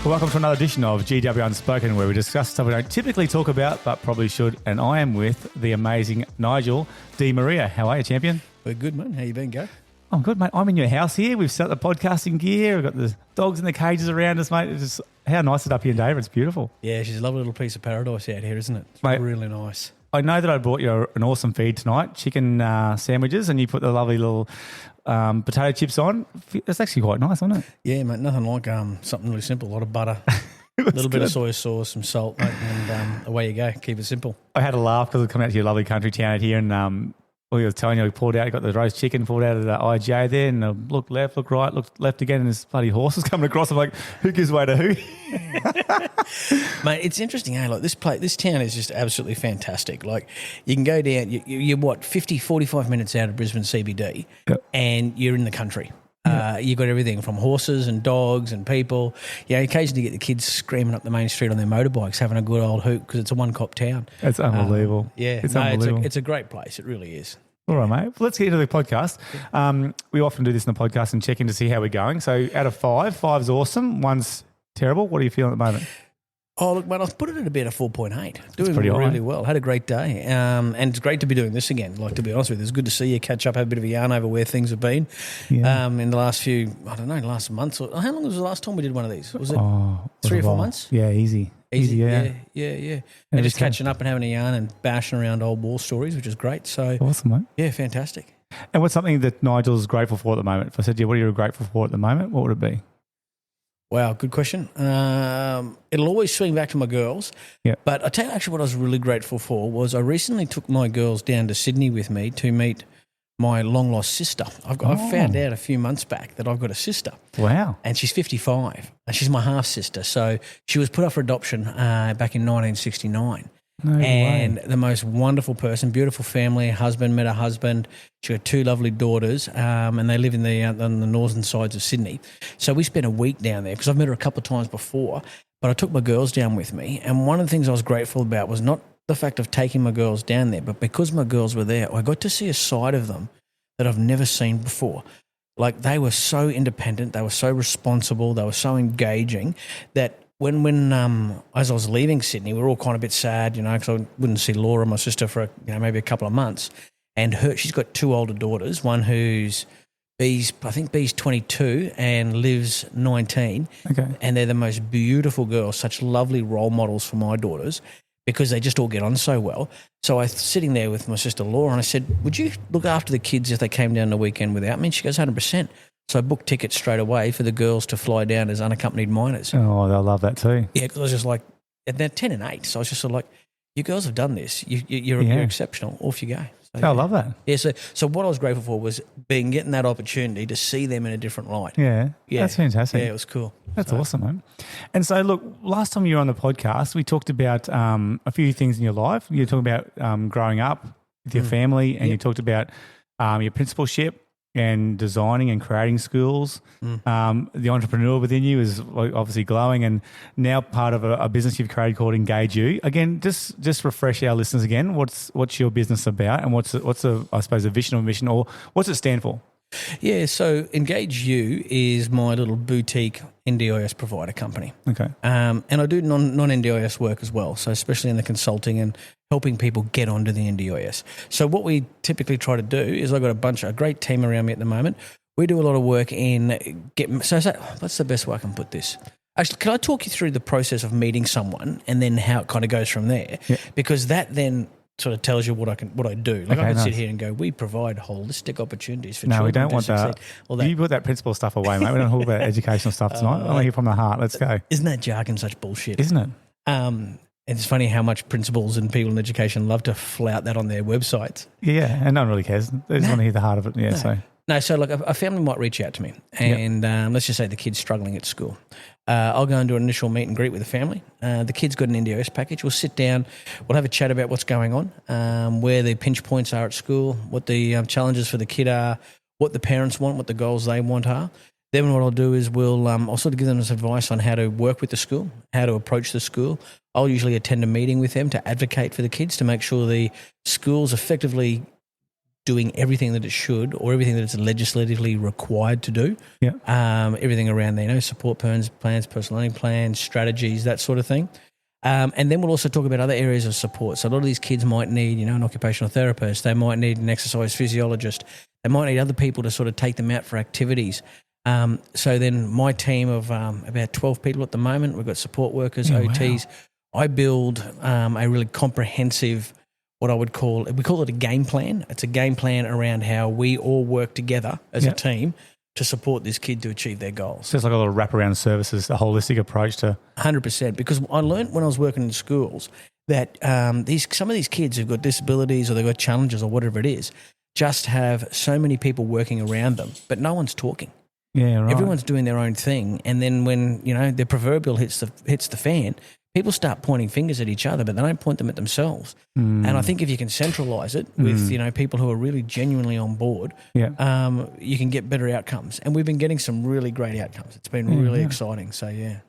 Welcome to another edition of GW Unspoken, where we discuss stuff we don't typically talk about, but probably should. And I am with the amazing Nigal DeMaria. How are you, champion? We're good, man. How you been, Go? I'm good, mate. I'm in your house here. We've set the podcasting gear. We've got the dogs in the cages around us, mate. It's just, how nice is it up here in David? It's beautiful. Yeah, she's a lovely little piece of paradise out here, isn't it? It's Mate, really nice. I know that I brought you an awesome feed tonight, chicken sandwiches, and you put the lovely little potato chips on. It's actually quite nice, isn't it? Yeah, mate. Nothing like something really simple. A lot of butter, a little bit of soy sauce, some salt, mate, and away you go. Keep it simple. I had a laugh because I come out to your lovely country town out here, and we were telling you, we pulled out, got the roast chicken, pulled out of the IJ there, and looked left, looked right, looked left again, and this bloody horse was coming across. I'm like, who gives way to who? Mate, it's interesting, eh? Like this town is just absolutely fantastic. Like you can go down, you're what, 50, 45 minutes out of Brisbane CBD, yep, and you're in the country. Yep. You've got everything from horses and dogs and people. You know, occasionally you get the kids screaming up the main street on their motorbikes, having a good old hoot because it's a one-cop town. It's unbelievable. It's unbelievable. It's a great place. It really is. All right, mate. Well, let's get into the podcast. We often do this in the podcast and check in to see how we're going. So out of five's awesome, one's terrible. What are you feeling at the moment? Oh, look, mate, I've put it at about a 4.8. Doing pretty really high. well. Had a great day. And it's great to be doing this again. Like, to be honest with you, it's good to see you catch up, have a bit of a yarn over where things have been in the last few, I don't know, last months. How long was the last time we did one of these? Was it 3 or 4 months? Yeah, easy. Yeah. And just catching up and having a yarn and bashing around old war stories, which is great. So awesome, mate. Yeah, fantastic. And what's something that Nigel's grateful for at the moment? If I said to you, what are you grateful for at the moment, what would it be? Wow, good question. It'll always swing back to my girls. Yeah. But I tell you actually what I was really grateful for was I recently took my girls down to Sydney with me to meet my long-lost sister. I found out a few months back that I've got a sister. Wow. And she's 55. And she's my half-sister. So she was put up for adoption back in 1969. No and way. The most wonderful person, beautiful family, husband, met her husband. She got 2 lovely daughters, and they live on the northern sides of Sydney. So we spent a week down there because I've met her a couple of times before, but I took my girls down with me. And one of the things I was grateful about was not the fact of taking my girls down there, but because my girls were there, I got to see a side of them that I've never seen before. Like, they were so independent, they were so responsible, they were so engaging that when as I was leaving Sydney, we were all kind of a bit sad, you know, because I wouldn't see Laura, my sister, for maybe a couple of months. And she's got 2 older daughters, one who's B's 22 and Liv's 19. Okay. And they're the most beautiful girls, such lovely role models for my daughters because they just all get on so well. So I was sitting there with my sister Laura and I said, would you look after the kids if they came down the weekend without me? And she goes, 100%. So I booked tickets straight away for the girls to fly down as unaccompanied minors. Oh, they'll love that too. Yeah, because I was just like, and they're 10 and 8. So I was just sort of like, you girls have done this. You're exceptional. Off you go. So, I love that. Yeah, so what I was grateful for was getting that opportunity to see them in a different light. Yeah, that's fantastic. Yeah, it was cool. That's awesome, man. And so, look, last time you were on the podcast, we talked about a few things in your life. You talked about growing up with your family, and you talked about your principalship and designing and creating schools. The entrepreneur within you is obviously glowing, and now part of a business you've created called EngageUs. Again, just refresh our listeners again. What's your business about, and what's I suppose a vision or mission, or what's it stand for? Yeah, so EngageUs is my little boutique NDIS provider company. Okay. And I do non-NDIS work as well, so especially in the consulting and helping people get onto the NDIS. So what we typically try to do is I've got a great team around me at the moment. We do a lot of work in what's the best way I can put this? Actually, can I talk you through the process of meeting someone and then how it kind of goes from there? Yeah. Because that then sort of tells you what I do. Like, I can sit here and go, we provide holistic opportunities for children. No, we don't want that. You put that principal stuff away, mate. We don't talk about educational stuff tonight. I want to hear from the heart. Let's go. Isn't that jargon such bullshit? Isn't it? And it's funny how much principals and people in education love to flout that on their websites. Yeah, and no one really cares. They just want to hear the heart of it. Yeah, so like a family might reach out to me and let's just say the kid's struggling at school. I'll go and do an initial meet and greet with the family. The kid's got an NDIS package. We'll sit down. We'll have a chat about what's going on, where the pinch points are at school, what the challenges for the kid are, what the parents want, what the goals they want are. Then what I'll do is I'll sort of give them some advice on how to work with the school, how to approach the school. I'll usually attend a meeting with them to advocate for the kids to make sure the school's effectively doing everything that it should or everything that it's legislatively required to do. Yeah. Everything around there, support plans, personal learning plans, strategies, that sort of thing. And then we'll also talk about other areas of support. So a lot of these kids might need, an occupational therapist. They might need an exercise physiologist. They might need other people to sort of take them out for activities. So then my team of about 12 people at the moment, we've got support workers, OTs. Wow. I build a really comprehensive, what I would call, we call it a game plan. It's a game plan around how we all work together as a team to support this kid to achieve their goals. So it's like a lot of wraparound services, a holistic approach to... 100%, because I learned when I was working in schools that some of these kids who've got disabilities or they've got challenges or whatever it is, just have so many people working around them, but no one's talking. Yeah, right. Everyone's doing their own thing, and then when, their proverbial hits the fan, people start pointing fingers at each other, but they don't point them at themselves. And I think if you can centralise it with, people who are really genuinely on board, you can get better outcomes. And we've been getting some really great outcomes. It's been really exciting. So, yeah.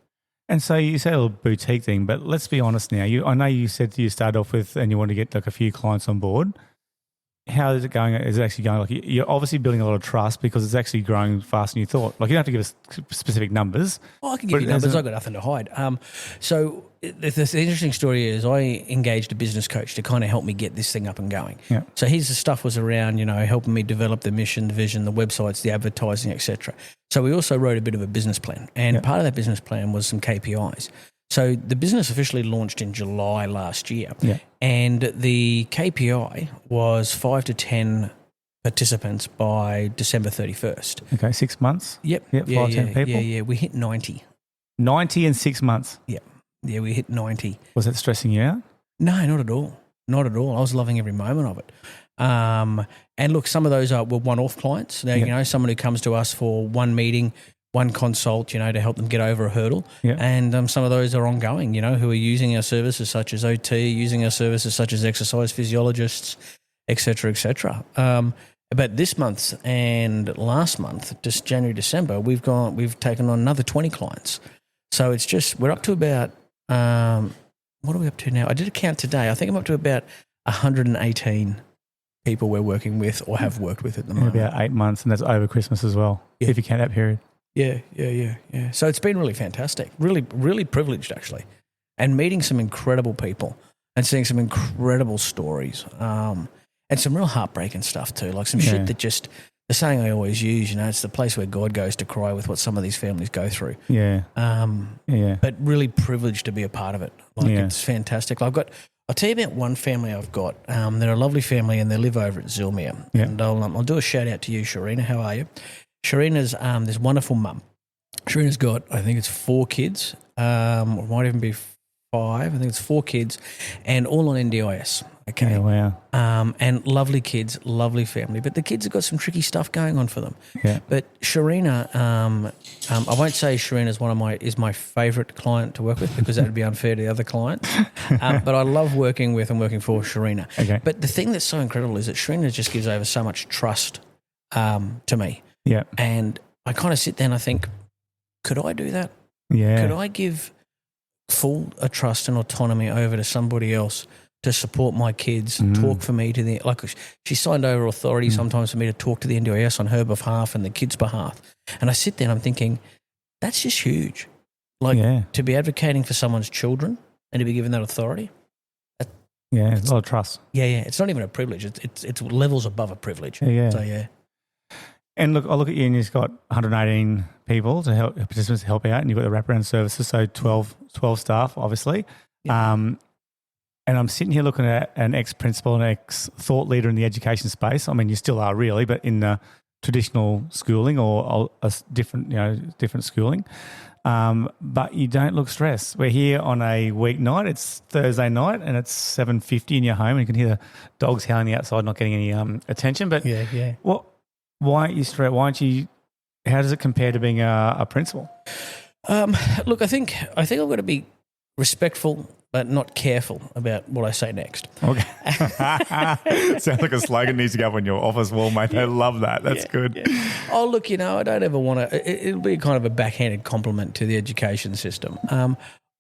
And so you say a little boutique thing, but let's be honest now. I know you said you started off with and you want to get like a few clients on board. How is it going? Is it actually going? Like you're obviously building a lot of trust because it's actually growing faster than you thought. Like you don't have to give us specific numbers. Well, I can give you numbers. I've got nothing to hide. So the interesting story is I engaged a business coach to kind of help me get this thing up and going. Yeah. So his stuff was around, helping me develop the mission, the vision, the websites, the advertising, etc. So we also wrote a bit of a business plan, and part of that business plan was some KPIs. So the business officially launched in July last year, and the KPI was 5 to 10 participants by December 31st. Okay, 6 months? Yep. 5 to 10 people? Yeah. We hit 90. 90 in 6 months? Yep. Yeah, we hit 90. Was that stressing you out? No, not at all. Not at all. I was loving every moment of it. And look, some of those were one-off clients. Now, someone who comes to us for one meeting, one consult, to help them get over a hurdle. Yeah. And some of those are ongoing, who are using our services such as OT, using our services such as exercise physiologists, et cetera, et cetera. But this month and last month, just January, December, we've taken on another 20 clients. So it's just, we're up to about, what are we up to now? I did a count today. I think I'm up to about 118 people we're working with or have worked with at the moment. About 8 months, and that's over Christmas as well, if you count that period. Yeah. So it's been really fantastic, really, really privileged actually, and meeting some incredible people and seeing some incredible stories, and some real heartbreaking stuff too, like some shit that just, the saying I always use, it's the place where God goes to cry with what some of these families go through. Yeah. But really privileged to be a part of it. It's fantastic. I'll tell you about one family I've got. They're a lovely family and they live over at Zilmere. Yeah. And I'll do a shout out to you, Sharina. How are you? Sharina's this wonderful mum. Sharina's got, I think it's 4 kids, or it might even be 5. I think it's 4 kids, and all on NDIS. Okay. Yeah, wow. And lovely kids, lovely family. But the kids have got some tricky stuff going on for them. Yeah. But Sharina, I won't say Sharina's is my favourite client to work with because that would be unfair to the other clients. But I love working with and working for Sharina. Okay. But the thing that's so incredible is that Sharina just gives over so much trust to me. Yeah. And I kind of sit there and I think, could I do that? Yeah. Could I give full trust and autonomy over to somebody else to support my kids, talk for me to she signed over authority sometimes for me to talk to the NDIS on her behalf and the kids' behalf. And I sit there and I'm thinking, that's just huge. To be advocating for someone's children and to be given that authority. It's a lot of trust. Yeah. It's not even a privilege. It's levels above a privilege. Yeah. So, yeah. And look, I look at you and you've got 118 people to help participants to help out, and you've got the wraparound services, so 12 staff, obviously. Yeah. And I'm sitting here looking at an ex-principal and ex-thought leader in the education space. I mean, you still are really, but in the traditional schooling or a different schooling. But you don't look stressed. We're here on a weeknight. It's Thursday night and it's 7:50 in your home, and you can hear the dogs howling outside, not getting any attention. But why aren't you stressed? Why aren't you? How does it compare to being a principal? Look, I think I've got to be respectful but not careful about what I say next. Okay. Sounds like a slogan needs to go up on your office wall, mate. I love that. That's good. Yeah. Oh, look, I don't ever want to – it'll be kind of a backhanded compliment to the education system.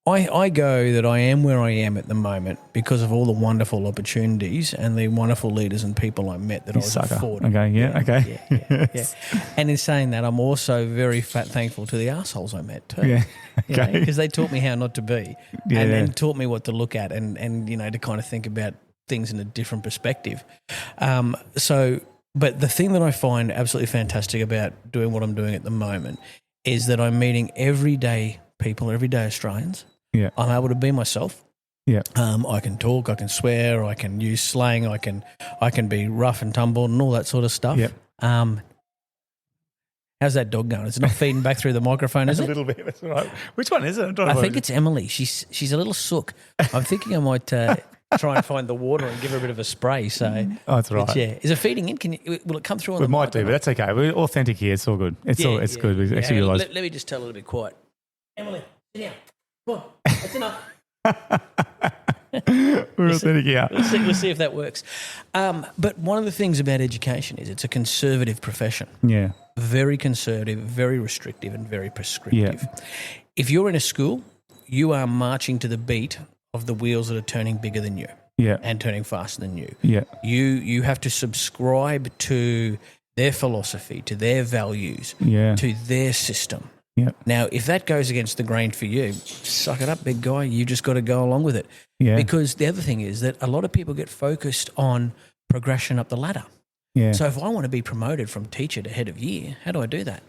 I go that I am where I am at the moment because of all the wonderful opportunities and the wonderful leaders and people I met that I was afforded. Okay, okay. Yeah. And in saying that, I'm also very thankful to the assholes I met too. Yeah, okay. Because they taught me how not to be and taught me what to look at and to kind of think about things in a different perspective. But the thing that I find absolutely fantastic about doing what I'm doing at the moment is that I'm meeting everyday people, everyday Australians. Yeah. I'm able to be myself. Yeah. I can talk, I can swear, I can use slang, I can be rough and tumble and all that sort of stuff. Yep. How's that dog going? It's not feeding back through the microphone, is it? A little bit. That's right. Which one is it? I think it's Emily. She's a little sook. I'm thinking I might try and find the water and give her a bit of a spray. So that's right. Is it feeding in? Will it come through on we the might do, but that's okay. We're authentic here. It's all good. It's good. We actually realise. Let me just tell a little bit quiet. Emily, sit down. Come on. That's enough. We're authentic here. We'll see if that works. But one of the things about education is it's a conservative profession. Yeah. Very conservative, very restrictive and very prescriptive. Yeah. If you're in a school, you are marching to the beat of the wheels that are turning bigger than you and turning faster than you. Yeah. You have to subscribe to their philosophy, to their values, to their system. Yeah. Now, if that goes against the grain for you, suck it up, big guy. You just got to go along with it. Yeah. Because the other thing is that a lot of people get focused on progression up the ladder. Yeah. So if I want to be promoted from teacher to head of year, how do I do that?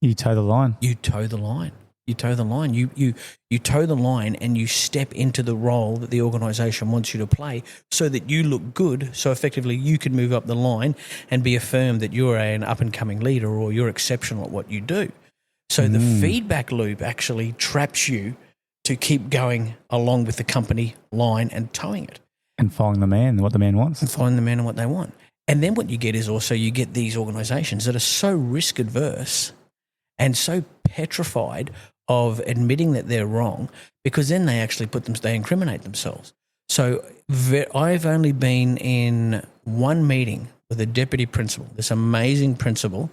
You toe the line. You toe the line. You toe the line. You toe the line and you step into the role that the organisation wants you to play so that you look good, so effectively you can move up the line and be affirmed that you're an up-and-coming leader or you're exceptional at what you do. So the feedback loop actually traps you to keep going along with the company line and towing it. And following the man, what the man wants. And following the man and what they want. And then what you get is also you get these organisations that are so risk adverse and so petrified of admitting that they're wrong because then they actually they incriminate themselves. So I've only been in one meeting with a deputy principal, this amazing principal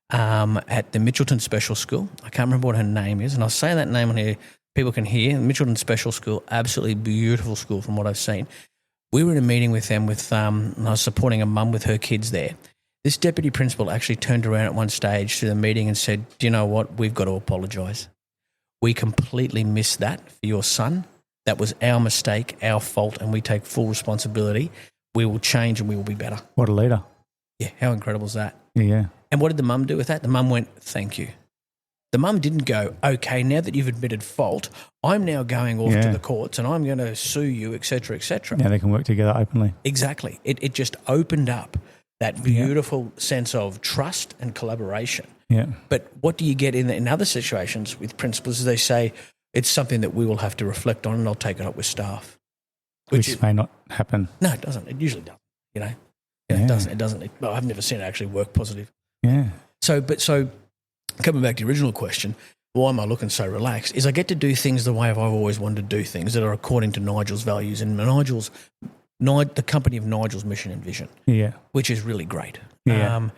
at the Mitchelton Special School. I can't remember what her name is, and I'll say that name on here. People can hear. Mitchelton Special School, absolutely beautiful school from what I've seen. We were in a meeting with them and I was supporting a mum with her kids there. This deputy principal actually turned around at one stage through the meeting and said, do you know what? We've got to apologise. We completely missed that for your son. That was our mistake, our fault, and we take full responsibility. We will change and we will be better. What a leader. Yeah, how incredible is that? Yeah. And what did the mum do with that? The mum went, thank you. The mum didn't go, okay, now that you've admitted fault, I'm now going off to the courts and I'm going to sue you, et cetera, et cetera. Now they can work together openly. Exactly. It just opened up that beautiful sense of trust and collaboration. Yeah. But what do you get in other situations with principals is they say it's something that we will have to reflect on and I'll take it up with staff. Which may not happen. No, it doesn't. It usually doesn't, It doesn't. It doesn't. Well, I've never seen it actually work positive. Yeah. So coming back to the original question, why am I looking so relaxed, is I get to do things the way I've always wanted to do things that are according to Nigel's values and the company of Nigel's mission and vision. Yeah. Which is really great. Yeah.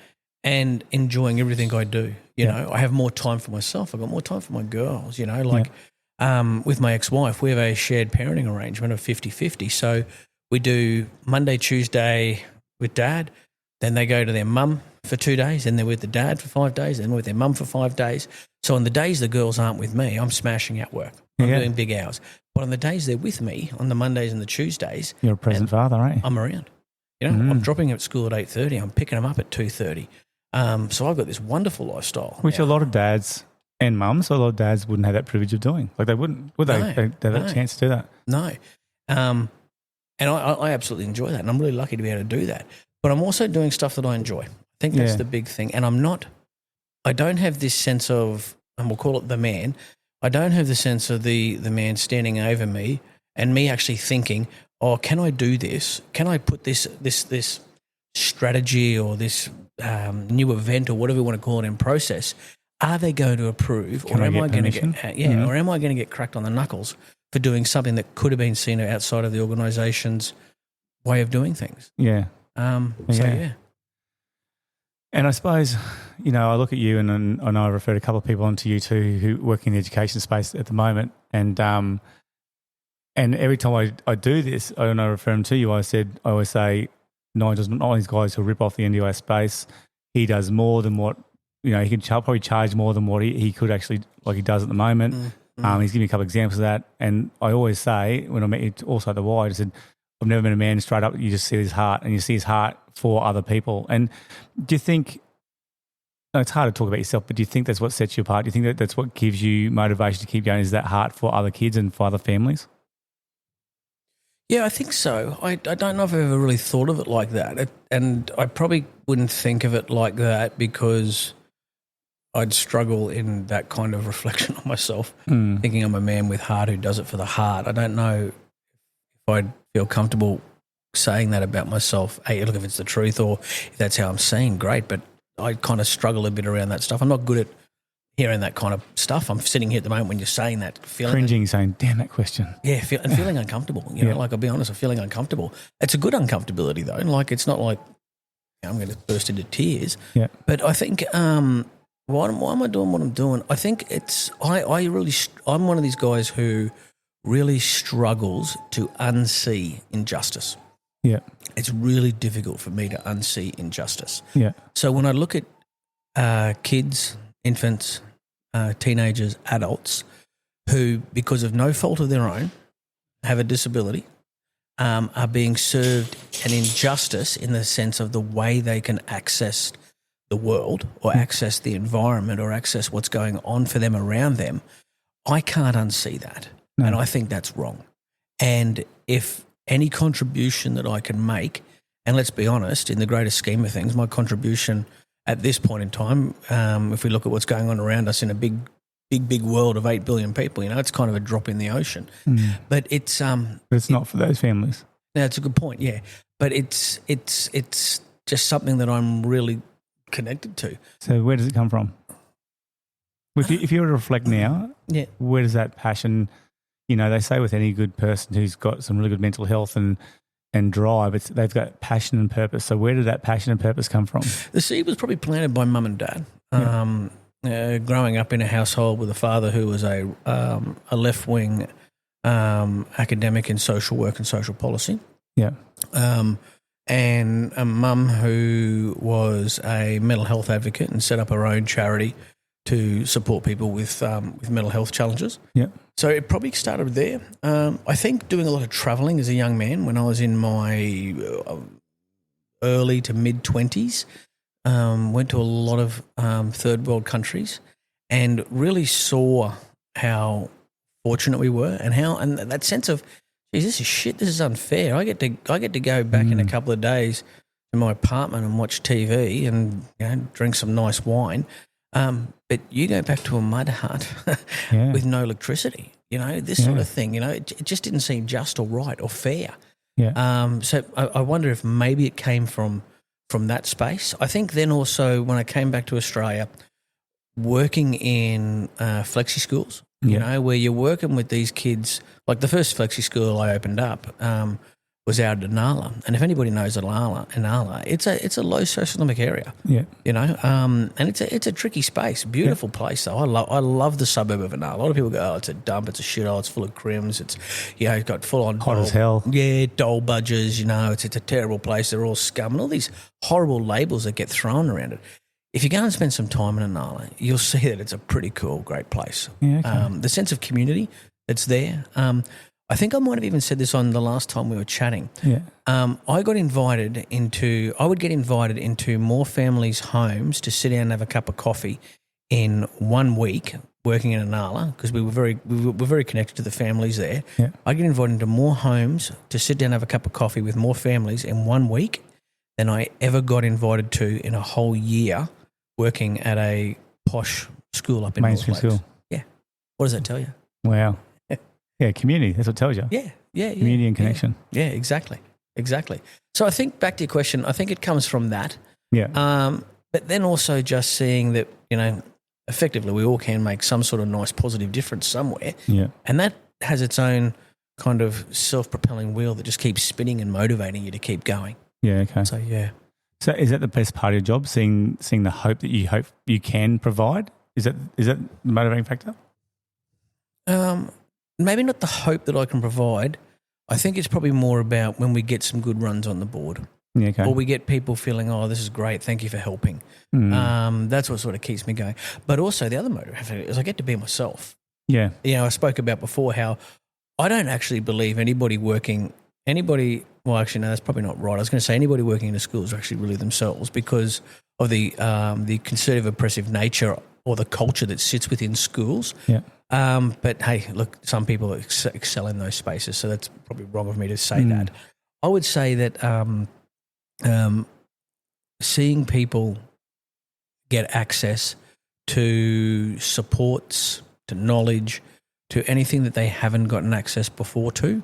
And enjoying everything I do. You know, I have more time for myself. I've got more time for my girls, with my ex-wife, we have a shared parenting arrangement of 50-50. So we do Monday, Tuesday with dad, then they go to their mum for 2 days, then they're with the dad for 5 days, then with their mum for 5 days. So on the days the girls aren't with me, I'm smashing out work. I'm doing big hours. But on the days they're with me, on the Mondays and the Tuesdays, you're a present father, aren't you? I'm around. I'm dropping them at school at 8:30. I'm picking them up at 2:30. So I've got this wonderful lifestyle. Which a lot of dads and mums, a lot of dads wouldn't have that privilege of doing. Like they wouldn't, would they? They have that chance to do that. No. And I absolutely enjoy that. And I'm really lucky to be able to do that. But I'm also doing stuff that I enjoy. I think that's the big thing. And I don't have this sense of, and we'll call it the man, I don't have the sense of the man standing over me and me actually thinking, oh, can I do this? Can I put this strategy or this new event or whatever you want to call it in process? Are they going to approve, or am I going to get or am I going to get cracked on the knuckles for doing something that could have been seen outside of the organisation's way of doing things? Yeah. And I suppose, I look at you and I know I've referred a couple of people onto you too who work in the education space at the moment. And And every time I do this, and I refer him to you, I always say, Nigel's not one of these guys who rip off the NDIS space. He does more than what, he can probably charge more than what he could actually, like he does at the moment. He's given me a couple of examples of that. And I always say, when I met you also at the Y, I said, I've never met a man straight up, you just see his heart, and you see his heart for other people. And do you think, it's hard to talk about yourself, but do you think that's what sets you apart? Do you think that's what gives you motivation to keep going, is that heart for other kids and for other families? Yeah, I think so. I don't know if I've ever really thought of it like that. And I probably wouldn't think of it like that because I'd struggle in that kind of reflection on myself, thinking I'm a man with heart who does it for the heart. I don't know if I'd feel comfortable saying that about myself. Hey, look, if it's the truth or if that's how I'm seen, great. But I kind of struggle a bit around that stuff. I'm not good at hearing that kind of stuff. I'm sitting here at the moment when you're saying that, feeling cringing, saying, "Damn that question." Yeah, feeling uncomfortable. You know, like I'll be honest, I'm feeling uncomfortable. It's a good uncomfortability though. Like it's not like I'm going to burst into tears. Yeah. But I think why am I doing what I'm doing? I think I'm one of these guys who really struggles to unsee injustice. Yeah. It's really difficult for me to unsee injustice. Yeah. So when I look at kids, infants, teenagers, adults who, because of no fault of their own, have a disability, are being served an injustice in the sense of the way they can access the world or access the environment or access what's going on for them around them, I can't unsee that. No. And I think that's wrong. And if any contribution that I can make, and let's be honest, in the greater scheme of things, my contribution at this point in time, if we look at what's going on around us in a big world of 8 billion people, it's kind of a drop in the ocean. But it's but it's not for those families. Yeah, it's a good point. Yeah, but it's just something that I'm really connected to. So where does it come from? If you were to reflect now, where does that passion? They say with any good person who's got some really good mental health and drive, they've got passion and purpose. So where did that passion and purpose come from? The seed was probably planted by mum and dad. Growing up in a household with a father who was a left-wing academic in social work and social policy. Yeah. And a mum who was a mental health advocate and set up her own charity to support people with mental health challenges. Yeah. So it probably started there. I think doing a lot of travelling as a young man when I was in my early to mid-20s, went to a lot of third world countries and really saw how fortunate we were and that sense of, geez, this is shit, this is unfair. I get to go back in a couple of days to my apartment and watch TV and drink some nice wine. But you go back to a mud hut with no electricity, this sort of thing, it just didn't seem just or right or fair. Yeah. So I wonder if maybe it came from that space. I think then also when I came back to Australia, working in flexi schools, where you're working with these kids, like the first flexi school I opened up was out at Inala. And if anybody knows Inala, it's a low socioeconomic area. Yeah. And it's a tricky space. Beautiful place though. I love the suburb of Inala. A lot of people go, oh, it's a dump, it's a shithole, it's full of crims, it's it's got full on hot as hell. Yeah, dole budgers, it's a terrible place, they're all scum and all these horrible labels that get thrown around it. If you go and spend some time in Inala, you'll see that it's a pretty cool, great place. Yeah, okay. The sense of community that's there. I think I might have even said this on the last time we were chatting. Yeah. I would get invited into more families' homes to sit down and have a cup of coffee in 1 week working in Inala because we were very connected to the families there. Yeah. I get invited into more homes to sit down and have a cup of coffee with more families in 1 week than I ever got invited to in a whole year working at a posh school up in mainstream North Lakes. school. Yeah. What does that tell you? Wow. Yeah, community. That's what it tells you. Yeah. Community and connection. Yeah, exactly. So I think back to your question, I think it comes from that. Yeah. But then also just seeing that, effectively we all can make some sort of nice positive difference somewhere. Yeah. And that has its own kind of self-propelling wheel that just keeps spinning and motivating you to keep going. Yeah, okay. So, yeah. So is that the best part of your job, seeing the hope that you hope you can provide? Is that the motivating factor? maybe not the hope that I can provide. I think it's probably more about when we get some good runs on the board. Yeah, okay. Or we get people feeling, oh, this is great, thank you for helping. That's what sort of keeps me going. But also the other motive is I get to be myself. Yeah. You know, I spoke about before how I don't actually believe anybody, well, actually, no, that's probably not right. I was going to say anybody working in the schools are actually really themselves because of the conservative, oppressive nature or the culture that sits within schools. Yeah. But hey, look, some people excel in those spaces, so that's probably wrong of me to say that. I would say that seeing people get access to supports, to knowledge, to anything that they haven't gotten access before to,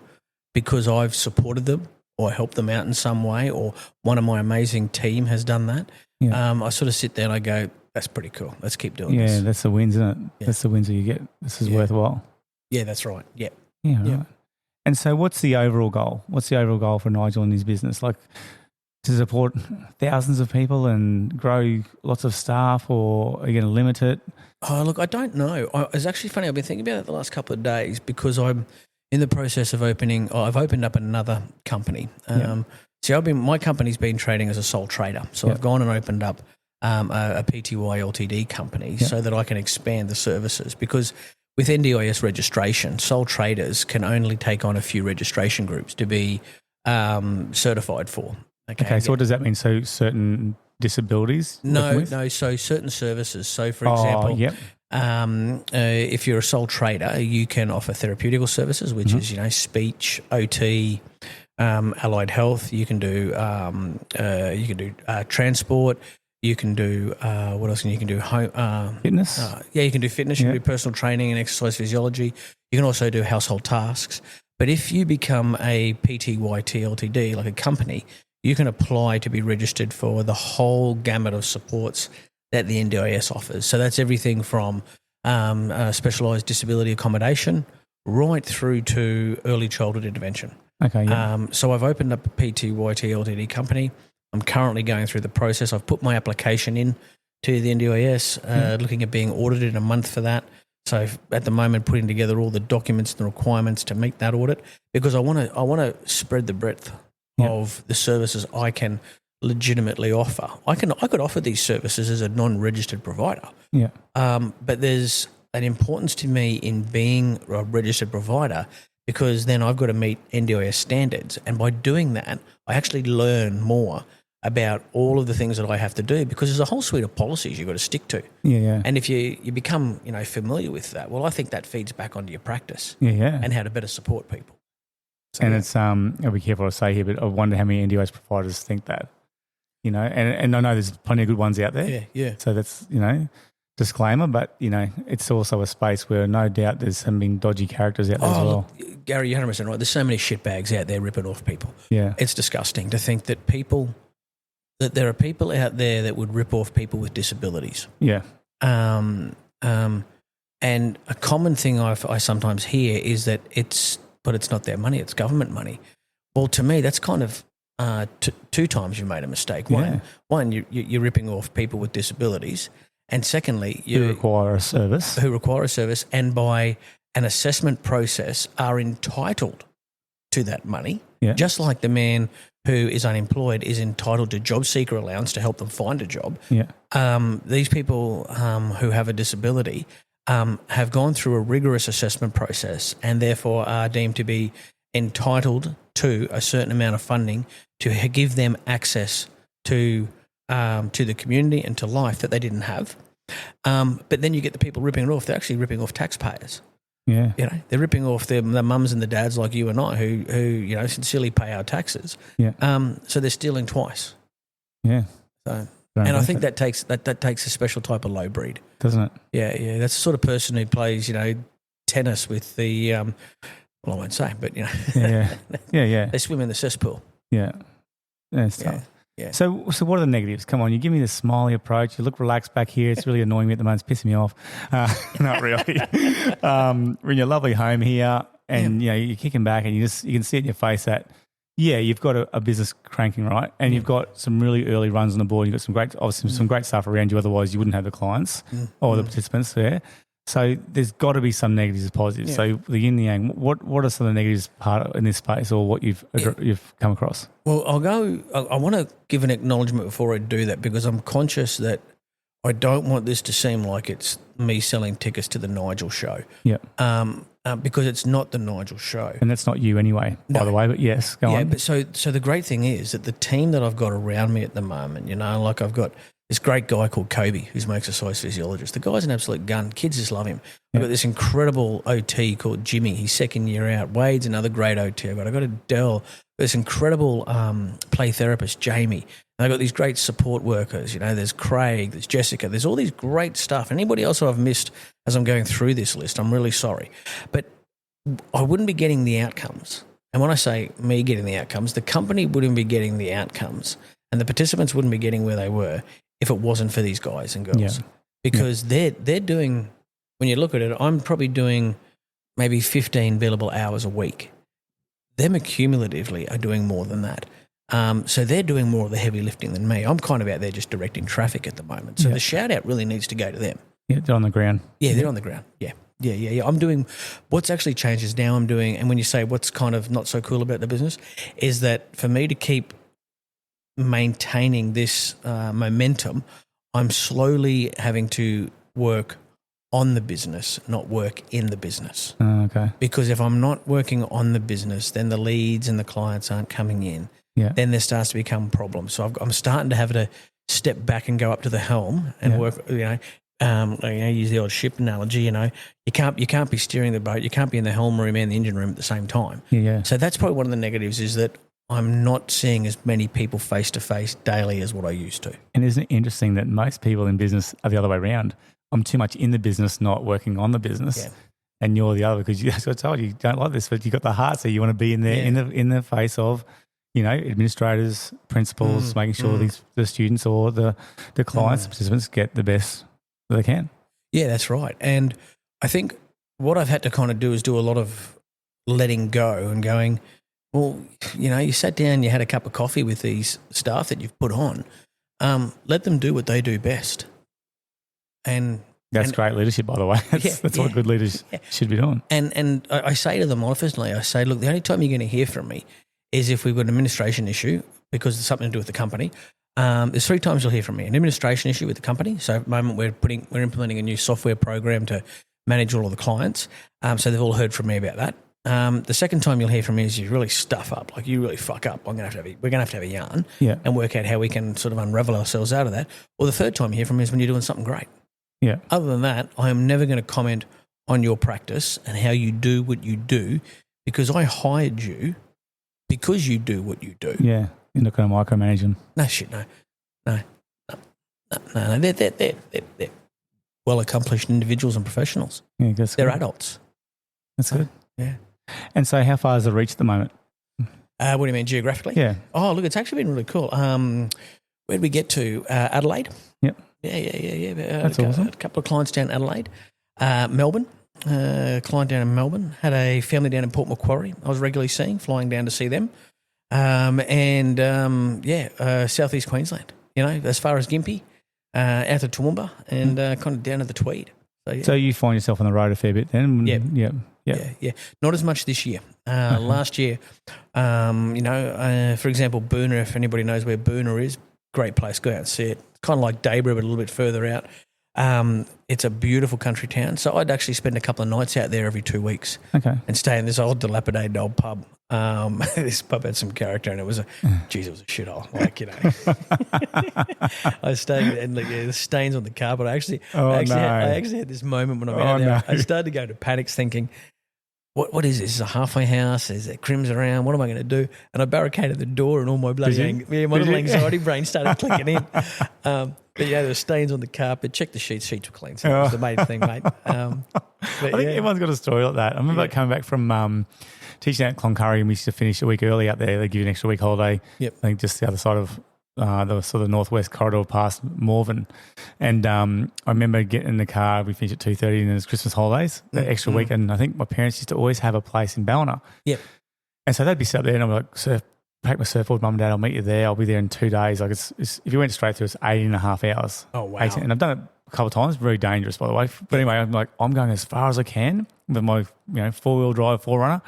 because I've supported them or helped them out in some way, or one of my amazing team has done that. Yeah. I sort of sit there and I go, that's pretty cool. Let's keep doing this. Yeah, that's the wins, isn't it? Yeah. That's the wins that you get. This is worthwhile. Yeah, that's right. Yeah. Yeah, right. Yeah. And so what's the overall goal? What's the overall goal for Nigel and his business? Like to support thousands of people and grow lots of staff, or are you going to limit it? Oh, look, I don't know. It's actually funny. I've been thinking about it the last couple of days because I'm in the process of I've opened up another company. See, my company's been trading as a sole trader. So I've gone and opened up a PTY Ltd company so that I can expand the services, because with NDIS registration, sole traders can only take on a few registration groups to be certified for. Okay, so what does that mean? So certain disabilities? No. So certain services. So for example, if you're a sole trader, you can offer therapeutical services, which is speech, OT, allied health. You can do transport. You can do what else? You can do home fitness. You can do fitness. You can do personal training and exercise physiology. You can also do household tasks. But if you become a PTYT Ltd, like a company, you can apply to be registered for the whole gamut of supports that the NDIS offers. So that's everything from specialised disability accommodation right through to early childhood intervention. Okay. Yeah. So I've opened up a PTYT Ltd company. I'm currently going through the process. I've put my application in to the NDIS, looking at being audited in a month for that. So at the moment, putting together all the documents and the requirements to meet that audit, because I want to spread the breadth of the services I can legitimately offer. I could offer these services as a non-registered provider. Yeah. But there's an importance to me in being a registered provider, because then I've got to meet NDIS standards. And by doing that, I actually learn more about all of the things that I have to do, because there's a whole suite of policies you've got to stick to. Yeah. And if you become, familiar with that, well, I think that feeds back onto your practice Yeah. and how to better support people. So, and it's, I'll be careful what I say here, but I wonder how many NDIS providers think that, and I know there's plenty of good ones out there. Yeah. So that's, disclaimer, but, it's also a space where no doubt there's some been dodgy characters out there as well. Look, Gary, you're 100% right. There's so many shitbags out there ripping off people. Yeah. It's disgusting to think that there are people out there that would rip off people with disabilities. Yeah. And a common thing I sometimes hear is that it's not their money, it's government money. Well, to me, that's kind of two times you've made a mistake. One, you're ripping off people with disabilities, and secondly, who require a service, and by an assessment process are entitled to that money. Yeah. Just like the man who is unemployed is entitled to job seeker allowance to help them find a job. Yeah. These people who have a disability have gone through a rigorous assessment process and therefore are deemed to be entitled to a certain amount of funding to give them access to the community and to life that they didn't have. But then you get the people ripping it off. They're actually ripping off taxpayers. Yeah. They're ripping off the mums and the dads like you and I who sincerely pay our taxes. Yeah. So they're stealing twice. Yeah. So, and I think that takes a special type of low breed, doesn't it? Yeah. That's the sort of person who plays, tennis with the well, I won't say, but Yeah. they swim in the cesspool. Yeah. That's tough. Yeah. So what are the negatives? Come on, you give me the smiley approach. You look relaxed back here. It's really annoying me at the moment. It's pissing me off. Not really. We're in your lovely home here, and you're kicking back, and you can see it in your face that you've got a business cranking, right, and you've got some really early runs on the board. You've got some great stuff around you. Otherwise, you wouldn't have the clients or the participants there. So there's got to be some negatives and positives. Yeah. So the yin and yang, what are some of the negatives part in this space, or what you've come across? Well, I want to give an acknowledgement before I do that, because I'm conscious that I don't want this to seem like it's me selling tickets to the Nigel show. Yeah. Because it's not the Nigel show. And that's not you anyway, by the way, but yes, go on. Yeah, but so the great thing is that the team that I've got around me at the moment, like I've got this great guy called Kobe, who's my exercise physiologist. The guy's an absolute gun. Kids just love him. I've got this incredible OT called Jimmy. He's second year out. Wade's another great OT. I've got Adele. This incredible play therapist, Jamie. And I've got these great support workers. There's Craig, there's Jessica. There's all these great stuff. Anybody else who I've missed as I'm going through this list, I'm really sorry. But I wouldn't be getting the outcomes. And when I say me getting the outcomes, the company wouldn't be getting the outcomes, and the participants wouldn't be getting where they were if it wasn't for these guys and girls. Because they're doing, when you look at it, I'm probably doing maybe 15 billable hours a week. Them accumulatively are doing more than that. So they're doing more of the heavy lifting than me. I'm kind of out there just directing traffic at the moment. So the shout out really needs to go to them. Yeah, they're on the ground. Yeah, they're on the ground. Yeah. I'm doing, what's actually changed is now I'm doing, and when you say what's kind of not so cool about the business, is that for me to keep maintaining this momentum, I'm slowly having to work on the business, not work in the business. Okay. Because if I'm not working on the business, then the leads and the clients aren't coming in. Yeah. Then there starts to become problems. So I'm starting to have to step back and go up to the helm and work. Use the old ship analogy. You can't be steering the boat. You can't be in the helm room and the engine room at the same time. Yeah. So that's probably one of the negatives, is that I'm not seeing as many people face to face daily as what I used to. And isn't it interesting that most people in business are the other way around? I'm too much in the business, not working on the business. Yeah. And you're the other, because I told you don't like this, but you got the heart, so you want to be in there in the face of, administrators, principals, making sure the students or the clients, participants get the best that they can. Yeah, that's right. And I think what I've had to kind of do is do a lot of letting go and going, well, you sat down, you had a cup of coffee with these staff that you've put on. Let them do what they do best. And that's great leadership, by the way. That's what good leaders should be doing. And I say to them honestly, I say, look, the only time you're going to hear from me is if we've got an administration issue, because it's something to do with the company. There's 3 times you'll hear from me. An administration issue with the company. So at the moment we're implementing a new software program to manage all of the clients. So they've all heard from me about that. The second time you'll hear from me is you really stuff up, like you really fuck up. We're going to have to have a yarn and work out how we can sort of unravel ourselves out of that. Or the third time you hear from me is when you're doing something great. Yeah. Other than that, I am never going to comment on your practice and how you do what you do, because I hired you because you do what you do. Yeah. You're not going to micromanage them. No shit, no. They're well-accomplished individuals and professionals. Yeah, they're adults. That's good. Yeah. And so how far has it reached at the moment? What do you mean, geographically? Yeah. Oh, look, it's actually been really cool. Where'd we get to? Adelaide? Yep. Yeah. That's awesome. A couple of clients down Adelaide. Melbourne. A client down in Melbourne. Had a family down in Port Macquarie I was regularly seeing, flying down to see them. Southeast Queensland, as far as Gympie, out to Toowoomba and kind of down to the Tweed. So you find yourself on the road a fair bit then? Yeah. Not as much this year. Last year, for example, Boona, if anybody knows where Boona is, great place, go out and see it. Kind of like Debra, but a little bit further out. It's a beautiful country town. So I'd actually spend a couple of nights out there every 2 weeks. Okay. And stay in this old dilapidated old pub. This pub had some character, and it was a shithole. I stayed and the stains on the carpet. I actually had this moment when I went out there. I started to go into panics, thinking, what is this? Is it a halfway house? Is there crims around? What am I going to do? And I barricaded the door, and all my bloody little anxiety brain started clicking in. But there were stains on the carpet. Check the sheets. Sheets were clean. So that was the main thing, mate. I think everyone's got a story like that. I remember coming back from teaching at Cloncurry, and we used to finish a week early out there. They give you an extra week holiday. Yep. I think just the other side of the sort of northwest corridor past Morven. And I remember getting in the car. We finished at 2:30, and it was Christmas holidays, the extra week. And I think my parents used to always have a place in Ballina. Yep. And so they'd be sat there, and I'm like, pack my surfboard, Mum and Dad, I'll meet you there. I'll be there in 2 days. Like if you went straight through, it's 18.5 hours. Oh, wow. 18, and I've done it a couple of times, very dangerous, by the way. But anyway, I'm like, I'm going as far as I can with my 4-wheel drive 4Runner.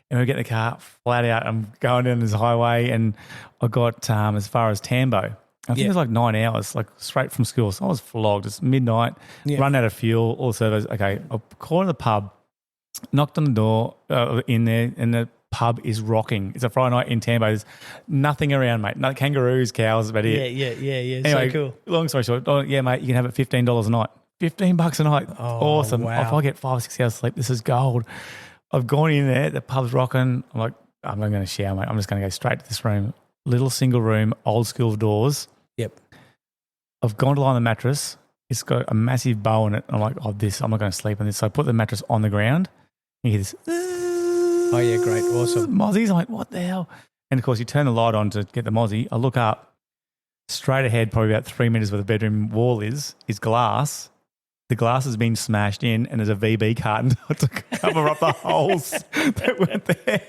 And we get the car flat out. I'm going down this highway, and I got as far as Tambo. I think it was like 9 hours, like straight from school. So I was flogged. It's midnight, run out of fuel, all the servos. Okay, I called the pub, knocked on the door in there, and the pub is rocking. It's a Friday night in Tambo. There's nothing around, mate. No kangaroos, cows, about it. Yeah. Anyway, so cool. Long story short, yeah, mate, you can have it $15 a night. $15 a night. Oh, awesome. wow. If I get 5 or 6 hours sleep, this is gold. I've gone in there, the pub's rocking. I'm like, I'm not going to shower, mate. I'm just going to go straight to this room. Little single room, old school doors. Yep. I've gone to lie on the mattress. It's got a massive bow in it. I'm like, I'm not going to sleep on this. So I put the mattress on the ground. You hear this. Oh, yeah, great. Awesome. Mozzies. I'm like, what the hell? And, of course, you turn the light on to get the Mozzie. I look up. Straight ahead, probably about 3 meters where the bedroom wall is glass. The glass has been smashed in, and there's a VB carton to cover up the holes that weren't there.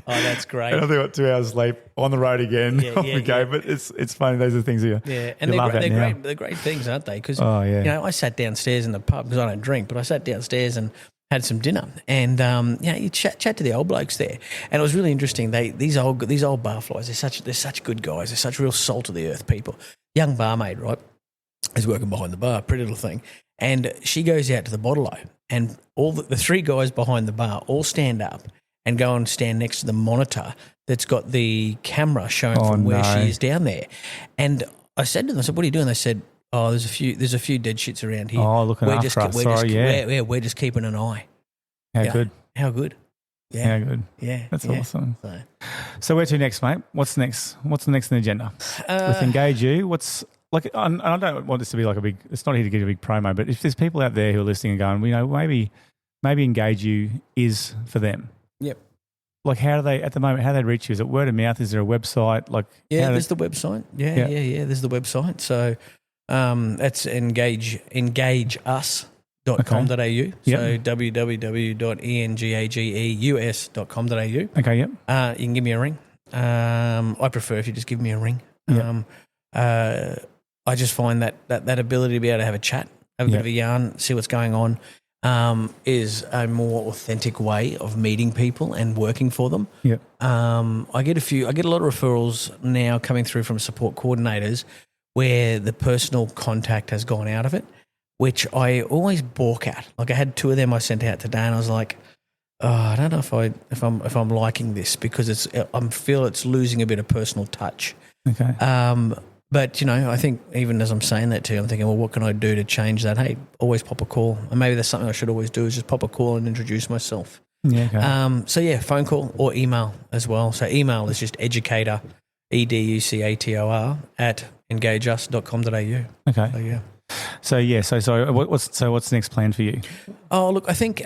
Oh, that's great. And I got 2 hours sleep on the road again. Off we go. But it's funny. Those are the things you and laugh at now. they're great things, aren't they? Because I sat downstairs in the pub because I don't drink, but I sat downstairs and had some dinner, and you chat to the old blokes there, and it was really interesting. These old barflies, they're such good guys. They're such real salt of the earth people. Young barmaid, right, is working behind the bar, pretty little thing. And she goes out to the bottle-o, and all the 3 guys behind the bar all stand up and go and stand next to the monitor that's got the camera showing from where she is down there. And I said to them, what are you doing? They said, there's a few dead shits around here. Oh, looking after us. We're just keeping an eye. How good. How good. Yeah. How good. Yeah. That's awesome. So where to next, mate? What's next? What's the next on the agenda? With Engage You, what's... Like, and I don't want this to be like a big. It's not here to get a big promo, but if there's people out there who are listening and going, maybe Engage You is for them. Yep. Like, how do they at the moment? How do they reach you? Is it word of mouth? Is there a website? Like, there's the website. Yeah. There's the website. So, that's EngageUs.com.au. Yep. So www.engageus.com.au. Okay. Yep. You can give me a ring. I prefer if you just give me a ring. Yep. I just find that ability to be able to have a chat, have a bit of a yarn, see what's going on, is a more authentic way of meeting people and working for them. Yep. I get a lot of referrals now coming through from support coordinators where the personal contact has gone out of it, which I always balk at. Like I had 2 of them I sent out today, and I was like, I don't know if I'm liking this because I feel it's losing a bit of personal touch. Okay. But, I think even as I'm saying that to you, I'm thinking, well, what can I do to change that? Hey, always pop a call. And maybe that's something I should always do is just pop a call and introduce myself. Yeah, okay. Phone call or email as well. So email is just educator, EDUCATOR at engageus.com.au. Okay. So, what's the next plan for you? Oh, look, I think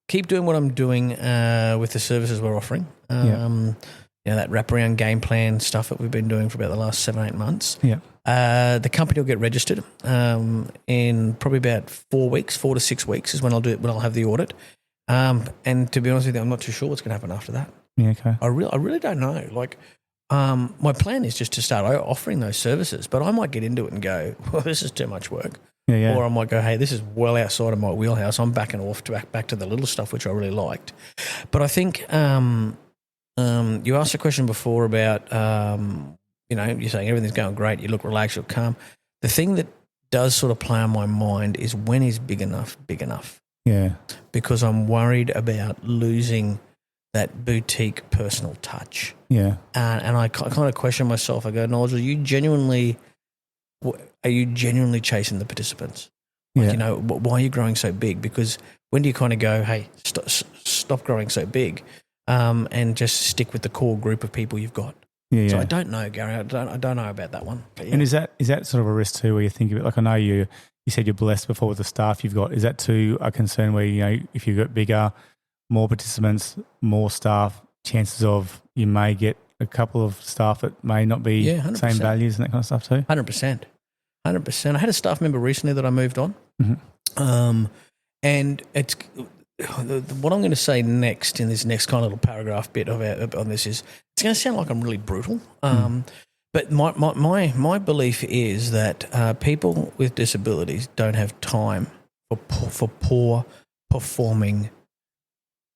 keep doing what I'm doing with the services we're offering. That wraparound game plan stuff that we've been doing for about the last 7-8 months. Yeah. The company will get registered in probably about 4 to 6 weeks is when I'll do it, when I'll have the audit. And to be honest with you, I'm not too sure what's going to happen after that. Yeah, okay. I really don't know. Like, my plan is just to start offering those services, but I might get into it and go, well, this is too much work. Yeah. Or I might go, hey, this is well outside of my wheelhouse. I'm backing off back to the little stuff, which I really liked. But I think... you asked a question before about, you're saying everything's going great, you look relaxed, you're calm. The thing that does sort of play on my mind is when is big enough? Yeah. Because I'm worried about losing that boutique personal touch. Yeah. And I kind of question myself. I go, Nigel, are you genuinely chasing the participants? Like, why are you growing so big? Because when do you kind of go, hey, stop growing so big? And just stick with the core group of people you've got. Yeah. So I don't know, Gary. I don't know about that one. But yeah. And is that sort of a risk too, where you think of it? Like I know you said you're blessed before with the staff you've got. Is that too a concern where if you get bigger, more participants, more staff, chances of you may get a couple of staff that may not be same values and that kind of stuff too? 100%. I had a staff member recently that I moved on, and it's. What I'm going to say next in this next kind of little paragraph bit on this is it's going to sound like I'm really brutal, but But my belief is that people with disabilities don't have time for poor performing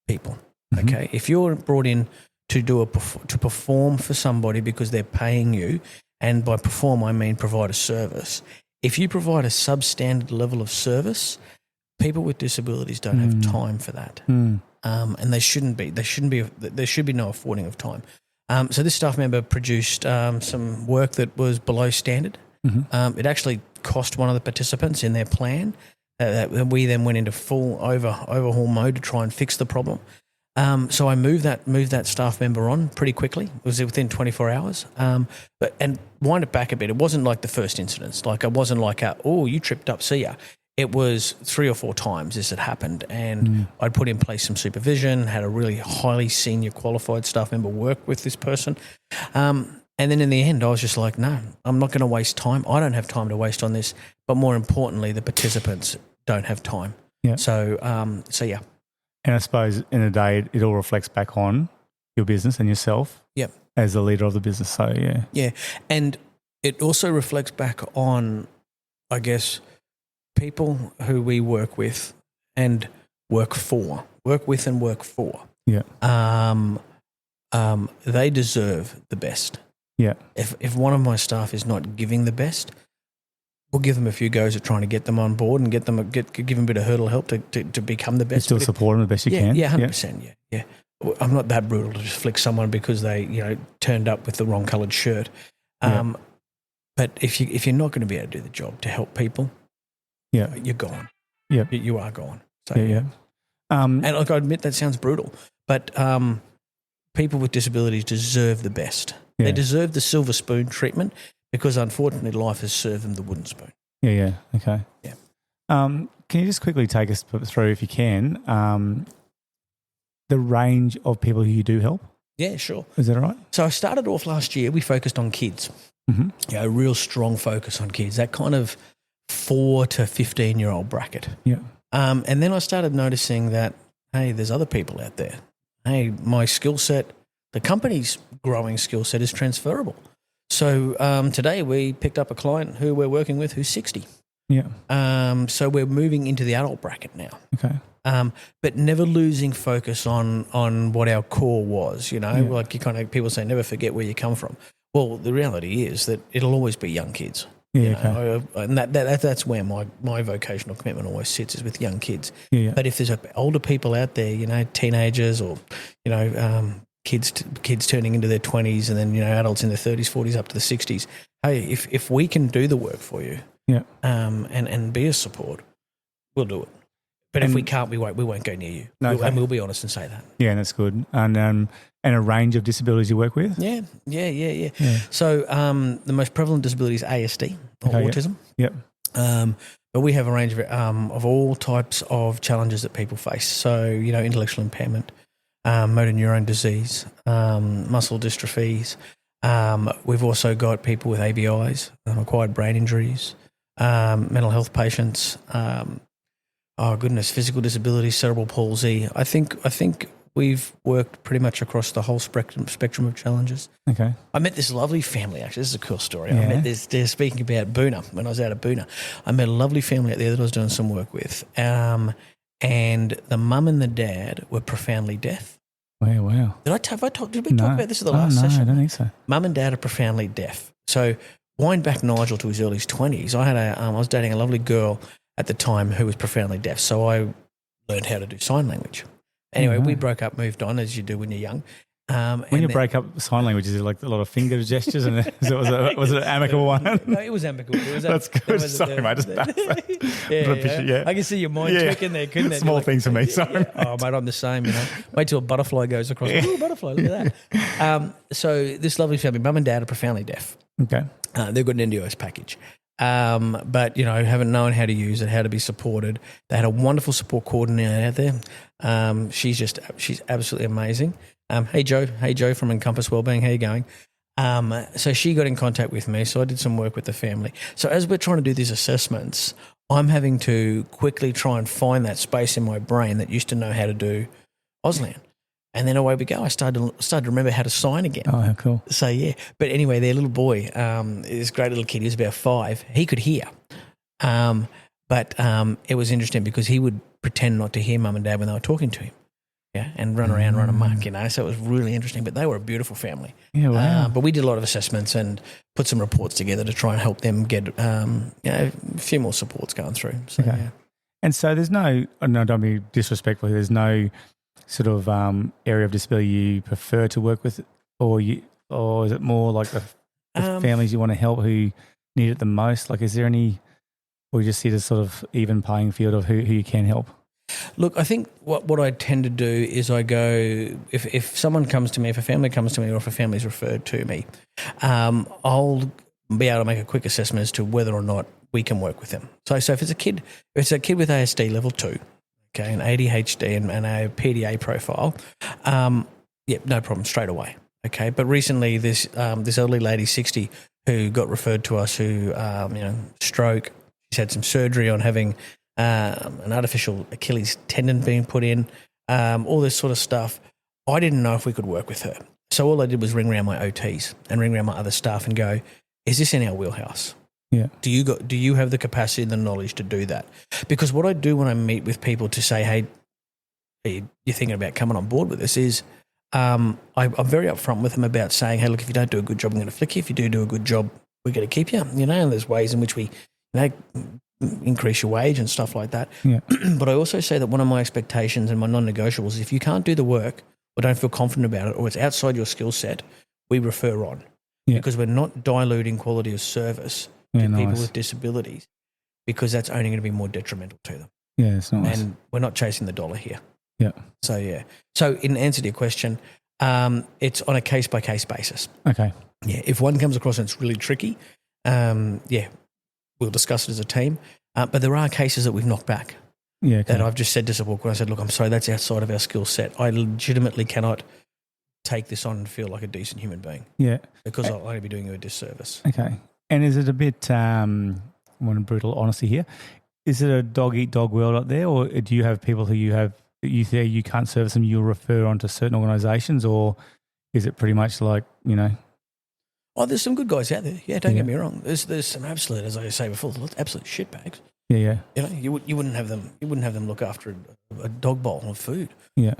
people. Okay, if you're brought in to to perform for somebody because they're paying you, and by perform I mean provide a service. If you provide a substandard level of service, people with disabilities don't have time for that, and they shouldn't be. There should be no affording of time. So this staff member produced some work that was below standard. It actually cost one of the participants in their plan. We then went into full overhaul mode to try and fix the problem. So I moved that staff member on pretty quickly. It was within 24 hours. And wind it back a bit. It wasn't like the first incidents. Like it wasn't like, oh, you tripped up, see ya. It was 3 or 4 times this had happened, and I'd put in place some supervision, had a really highly senior qualified staff member work with this person. And then in the end, I was just like, no, I'm not going to waste time. I don't have time to waste on this. But more importantly, the participants don't have time. Yeah. So yeah. And I suppose in a day, it all reflects back on your business and yourself as the leader of the business. So, yeah. Yeah. And it also reflects back on, I guess, people who we work with and work with and work for. Yeah. They deserve the best. Yeah. If one of my staff is not giving the best, we'll give them a few goes at trying to get them on board and give them a bit of hurdle help to become the best. You still support them the best you can. Yeah, 100%. Yeah. I'm not that brutal to just flick someone because they turned up with the wrong coloured shirt. But if you're not going to be able to do the job to help people, you're gone. Yeah, you are gone. So, yeah. And look, I admit that sounds brutal, but people with disabilities deserve the best. Yeah. They deserve the silver spoon treatment because, unfortunately, life has served them the wooden spoon. Yeah. Okay. Yeah. Can you just quickly take us through, if you can, the range of people who you do help? Yeah, sure. Is that all right? So I started off last year. We focused on kids. A real strong focus on kids. That kind of 4 to 15-year-old bracket. Yeah. And then I started noticing that, hey, there's other people out there. Hey, my skill set, the company's growing skill set is transferable. So today we picked up a client who we're working with who's 60. Yeah. So we're moving into the adult bracket now. Okay. But never losing focus on what our core was, like you kind of, people say, never forget where you come from. Well, the reality is that it'll always be young kids. Yeah, and that's where my vocational commitment always sits, is with young kids. Yeah. But if there's older people out there, teenagers or kids turning into their 20s, and then adults in their 30s, 40s, up to the 60s. Hey, if we can do the work for you, and be a support, we'll do it. But if we can't, we won't go near you. And we'll be honest and say that. Yeah, that's good. And a range of disabilities you work with? Yeah. So the most prevalent disability is ASD, or autism. Yep. But we have a range of all types of challenges that people face. So, intellectual impairment, motor neurone disease, muscle dystrophies. We've also got people with ABIs, acquired brain injuries, mental health patients, physical disabilities, cerebral palsy. I think we've worked pretty much across the whole spectrum of challenges. Okay. I met this lovely family, actually. This is a cool story. Yeah. I met they're speaking about Boona. When I was out of Boona, I met a lovely family out there that I was doing some work with. And the mum and the dad were profoundly deaf. Wow. Did we talk about this at the last session? I don't think so. Mum and dad are profoundly deaf. So wind back Nigel to his early 20s. I was dating a lovely girl at the time who was profoundly deaf. So I learned how to do sign language. Anyway, we broke up, moved on, as you do when you're young. When you break up sign language, is it like a lot of finger gestures? And was it an amicable one? No, it was amicable. That's good. Sorry, mate. I can see your mind tweaking there, couldn't it? Small things for me. Sorry. Oh, mate, I'm the same. Wait till a butterfly goes across. Oh, butterfly! Look at that. So this lovely family, mum and dad, are profoundly deaf. Okay. They've got an NDOS package. But haven't known how to use it, how to be supported. They had a wonderful support coordinator out there. She's absolutely amazing. Hey Joe from Encompass Wellbeing, how you going? So she got in contact with me, so I did some work with the family. So as we're trying to do these assessments, I'm having to quickly try and find that space in my brain that used to know how to do Auslan. And then away we go. I started to remember how to sign again. Oh, how cool. So, yeah. But anyway, their little boy, this great little kid, he was about 5. He could hear. But it was interesting because he would pretend not to hear mum and dad when they were talking to him. Yeah, and run around, run amok, So it was really interesting. But they were a beautiful family. Yeah, wow. But we did a lot of assessments and put some reports together to try and help them get a few more supports going through. So, Okay. yeah. And so there's no, don't be disrespectful, there's no sort of area of disability you prefer to work with, or is it more like the families you want to help who need it the most? Like, is there any, or you just see this sort of even playing field of who you can help? Look, I think what I tend to do is I go, if someone comes to me, if a family comes to me, or if a family's referred to me, I'll be able to make a quick assessment as to whether or not we can work with them. So if it's a kid with ASD level 2, okay, an ADHD and a PDA profile, no problem, straight away. Okay, but recently this elderly lady, 60, who got referred to us, who stroke, she's had some surgery on having an artificial Achilles tendon being put in, all this sort of stuff. I didn't know if we could work with her. So all I did was ring around my OTs and ring around my other staff and go, is this in our wheelhouse? Yeah. Do you have the capacity and the knowledge to do that? Because what I do when I meet with people to say, hey, you're thinking about coming on board with this, is I'm very upfront with them about saying, hey, look, if you don't do a good job, I'm going to flick you. If you do a good job, we're going to keep you. And there's ways in which we increase your wage and stuff like that. Yeah. But I also say that one of my expectations and my non-negotiables is if you can't do the work or don't feel confident about it, or it's outside your skill set, we refer on. Yeah. Because we're not diluting quality of service to people with disabilities, because that's only going to be more detrimental to them. Yeah, it's nice. And we're not chasing the dollar here. Yeah. So, yeah. So in answer to your question, it's on a case-by-case basis. Okay. Yeah. If one comes across and it's really tricky, we'll discuss it as a team. But there are cases that we've knocked back. Yeah. Okay. That I've just said to support. I said, look, I'm sorry, that's outside of our skill set. I legitimately cannot take this on and feel like a decent human being. Yeah. Because I'll only be doing you a disservice. Okay. And is it a bit, I want brutal honesty here, is it a dog-eat-dog world out there, or do you have people who you say you can't service them, you'll refer on to certain organisations, or is it pretty much like, Oh, there's some good guys out there. Yeah, don't get me wrong. There's some absolute, as I say before, absolute shitbags. Yeah. You wouldn't have them. You wouldn't have them look after a dog bowl of food. Yeah.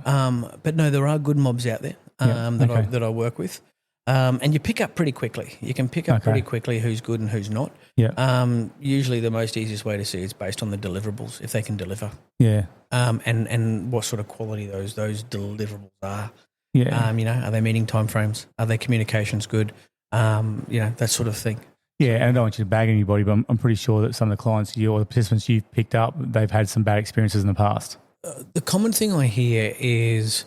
But no, there are good mobs out there that I work with. And you pick up pretty quickly. You can pick up pretty quickly who's good and who's not. Yeah. Usually the most easiest way to see is based on the deliverables, if they can deliver. Yeah. And what sort of quality those deliverables are. Yeah. Are they meeting timeframes? Are their communications good? That sort of thing. Yeah, and I don't want you to bag anybody, but I'm pretty sure that some of the clients or the participants you've picked up, they've had some bad experiences in the past. The common thing I hear is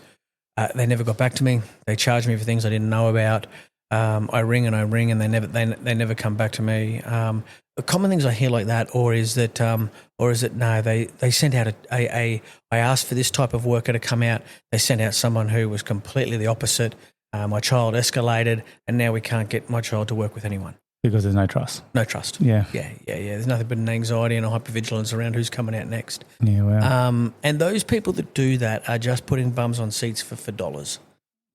they never got back to me. They charged me for things I didn't know about. I ring and they never come back to me. The common things I hear like that, or is that no, they sent out I asked for this type of worker to come out. They sent out someone who was completely the opposite. My child escalated, and now we can't get my child to work with anyone. Because there's no trust. No trust. Yeah. Yeah. There's nothing but an anxiety and a hypervigilance around who's coming out next. Yeah, wow. And those people that do that are just putting bums on seats for dollars.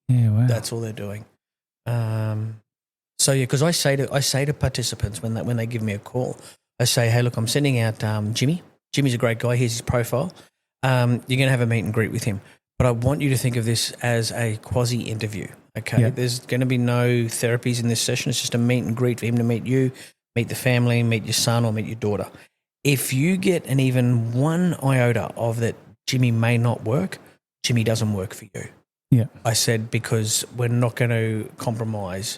Yeah, wow. That's all they're doing. Because I say to participants when they give me a call, I say, hey, look, I'm sending out Jimmy. Jimmy's a great guy. Here's his profile. You're going to have a meet and greet with him. But I want you to think of this as a quasi-interview, okay? Yep. There's going to be no therapies in this session. It's just a meet and greet for him to meet you, meet the family, meet your son or meet your daughter. If you get an even one iota of that Jimmy may not work, Jimmy doesn't work for you. Yeah. I said, because we're not going to compromise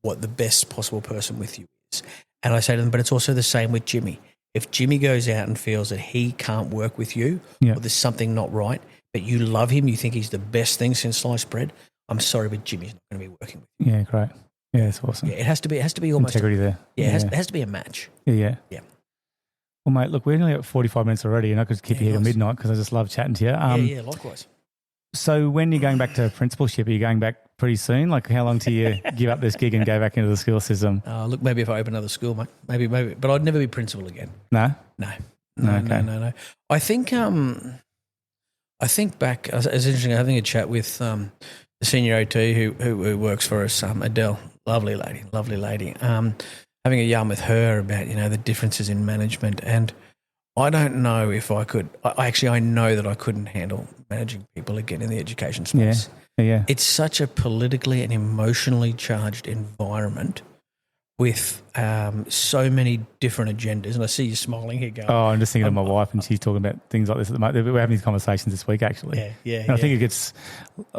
what the best possible person with you is. And I say to them, but it's also the same with Jimmy. If Jimmy goes out and feels that he can't work with you, or there's something not right, but you love him, you think he's the best thing since sliced bread, I'm sorry, but Jimmy's not going to be working with you. Yeah, great. Yeah, that's awesome. Yeah, it has to be almost integrity there. Yeah, it has to be a match. Yeah. Well, mate, look, we're nearly at 45 minutes already, and I could keep you here till midnight because I just love chatting to you. Likewise. So when you're going back to principalship, are you going back pretty soon? Like, how long till you give up this gig and go back into the school system? Look, maybe if I open another school, mate. Maybe. But I'd never be principal again. No? No. Okay. I think I think back, it's interesting, having a chat with the senior OT who works for us, Adele, lovely lady, having a yarn with her about, the differences in management. And I don't know if I could, I know that I couldn't handle managing people again in the education space. Yeah. It's such a politically and emotionally charged environment with so many different agendas. And I see you smiling here going. Oh, I'm just thinking of my wife, and she's talking about things like this at the moment. We're having these conversations this week, actually. Yeah. And I think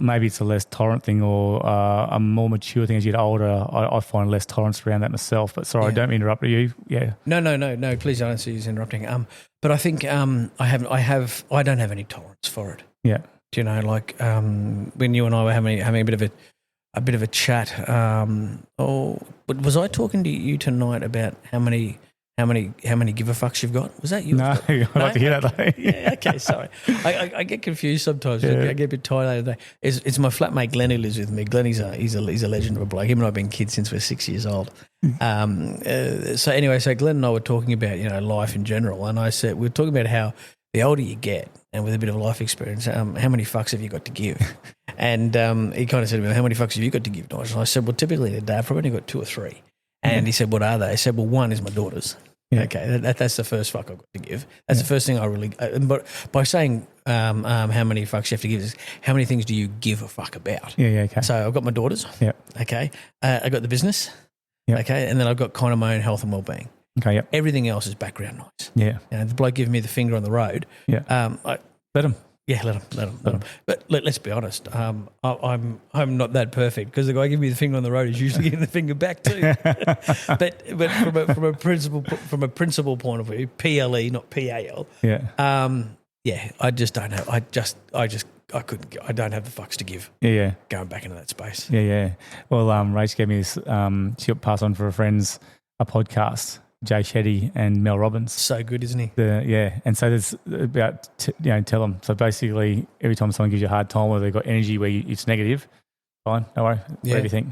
maybe it's a less tolerant thing or a more mature thing as you get older. I find less tolerance around that myself. But sorry, I don't mean to interrupt you. Yeah. No. Please, I don't see you interrupting. But I think I don't have any tolerance for it. Yeah. When you and I were having a bit of a chat. But was I talking to you tonight about how many give a fucks you've got? Was that you? No, I'd like to hear that though. Yeah, okay, sorry. I get confused sometimes. Yeah. I get a bit tired later. It's my flatmate Glenn who lives with me. Glenn, he's a legend of a bloke. Him and I have been kids since we're 6 years old. So Glenn and I were talking about life in general, and I said we were talking about how the older you get, and with a bit of life experience, how many fucks have you got to give? And he kind of said to me, how many fucks have you got to give, Nigel? And I said, well, typically in a day, I've probably only got 2 or 3. And he said, what are they? I said, well, one is my daughters. Yeah. Okay, that's the first fuck I've got to give. That's the first thing I really. But by saying how many fucks you have to give is how many things do you give a fuck about? Yeah. Okay. So I've got my daughters. Yeah. Okay. I got the business. Yeah. Okay, and then I've got kind of my own health and well-being. Okay. Yep. Everything else is background noise. Yeah. The bloke giving me the finger on the road. Yeah. Let him. Yeah, let him. But let's be honest. I'm not that perfect because the guy giving me the finger on the road is usually getting the finger back too. but from a principle point of view, PLE, not PAL. Yeah. I just don't have. I couldn't. I don't have the fucks to give. Yeah. Going back into that space. Yeah. Well, Rach gave me this. She got passed on for her friends a podcast. Jay Shetty and Mel Robbins. So good, isn't he? And so there's about, tell them. So basically, every time someone gives you a hard time or they've got energy where it's negative, fine, don't worry, whatever you think.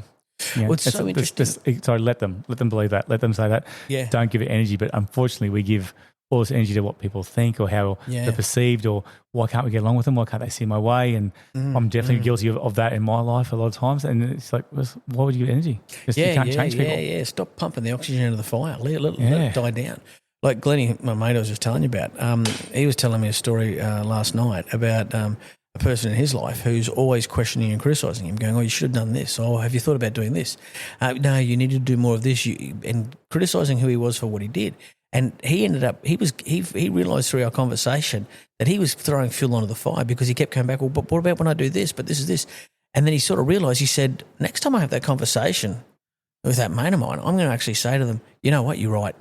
Well, it's so interesting. Sorry, let them believe that. Let them say that. Yeah. Don't give it energy. But unfortunately, we give all this energy to what people think or how they're perceived or why can't we get along with them? Why can't they see my way? And I'm definitely guilty of that in my life a lot of times. And it's like, why would you give energy? You can't change people. Yeah. Stop pumping the oxygen into the fire. Let it die down. Like Glennie, my mate I was just telling you about, he was telling me a story last night about a person in his life who's always questioning and criticising him, going, oh, you should have done this. Oh, have you thought about doing this? No, you need to do more of this. And criticising who he was for what he did. And he ended up, he realised through our conversation that he was throwing fuel onto the fire because he kept coming back, well, but what about when I do this? But this is this. And then he sort of realised, he said, next time I have that conversation with that mate of mine, I'm going to actually say to them, you know what, you're right.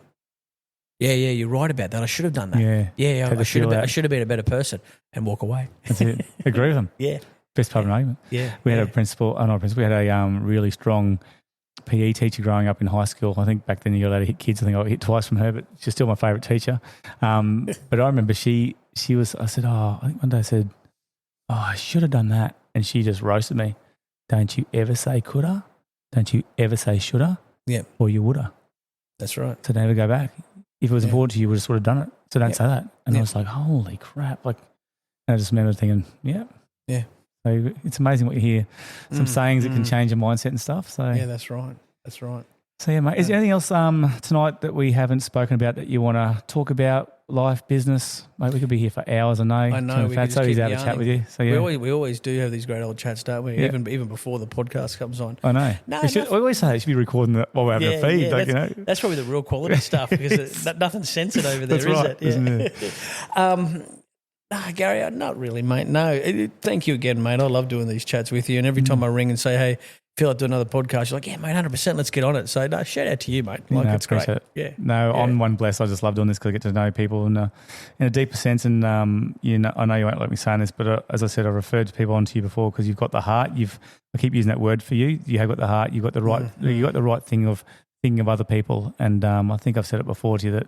Yeah, you're right about that. I should have done that. Yeah, I should have been a better person and walk away. That's it. Agree with them. Yeah. Best part of an argument. Yeah. We had we had a really strong PE teacher growing up in high school. I think back then you were allowed to hit kids. I think I got hit twice from her, but she's still my favourite teacher. But I remember she was, I said, I think one day I said, I should have done that. And she just roasted me. Don't you ever say coulda. Don't you ever say shoulda. Yeah. Or you woulda. That's right. So never go back. If it was important to you, you would have sort of done it. So don't say that. And I was like, holy crap. And I just remember thinking, yeah. So it's amazing what you hear. Some sayings that can change your mindset and stuff. So yeah, that's right. So yeah, mate. Is there anything else tonight that we haven't spoken about that you want to talk about? Life, business, mate. We could be here for hours. I know. So easy to have a chat with you. So yeah, we always do have these great old chats, don't we? Yeah. Even before the podcast comes on. I know. I always say it should be recording that while we're having a feed. Don't you know? That's probably the real quality stuff because nothing's censored over there, that's right, it? Yeah. Isn't it? No, Gary, not really, mate. No, thank you again, mate. I love doing these chats with you. And every time I ring and say, hey, feel like doing another podcast, you're like, yeah, mate, 100%, let's get on it. So, no, shout out to you, mate. It's great. It. Yeah. No, I'm one blessed. I just love doing this because I get to know people in a deeper sense. And, I know you won't let me saying this, but as I said, I referred to people onto you before because you've got the heart. I keep using that word for you. You have got the heart. You've got the right, you got the right thing of thinking of other people. And I think I've said it before to you that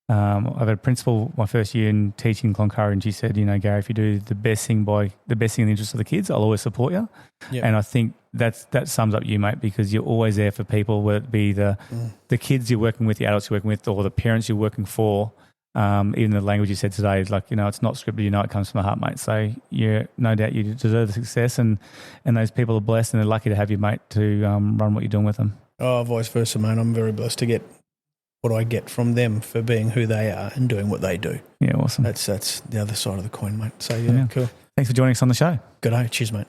I've had a principal my first year in teaching Cloncurry, and she said, Gary, if you do the best thing in the interest of the kids, I'll always support you. Yep. And I think that sums up you, mate, because you're always there for people, whether it be the kids you're working with, the adults you're working with, or the parents you're working for. Even the language you said today is like, it's not scripted. It comes from the heart, mate. So no doubt you deserve the success, and those people are blessed and they're lucky to have you, mate, to run what you're doing with them. Oh, vice versa, mate. I'm very blessed to get what I get from them for being who they are and doing what they do. Yeah, awesome. That's the other side of the coin, mate. So, yeah, cool. Thanks for joining us on the show. Good day. Cheers, mate.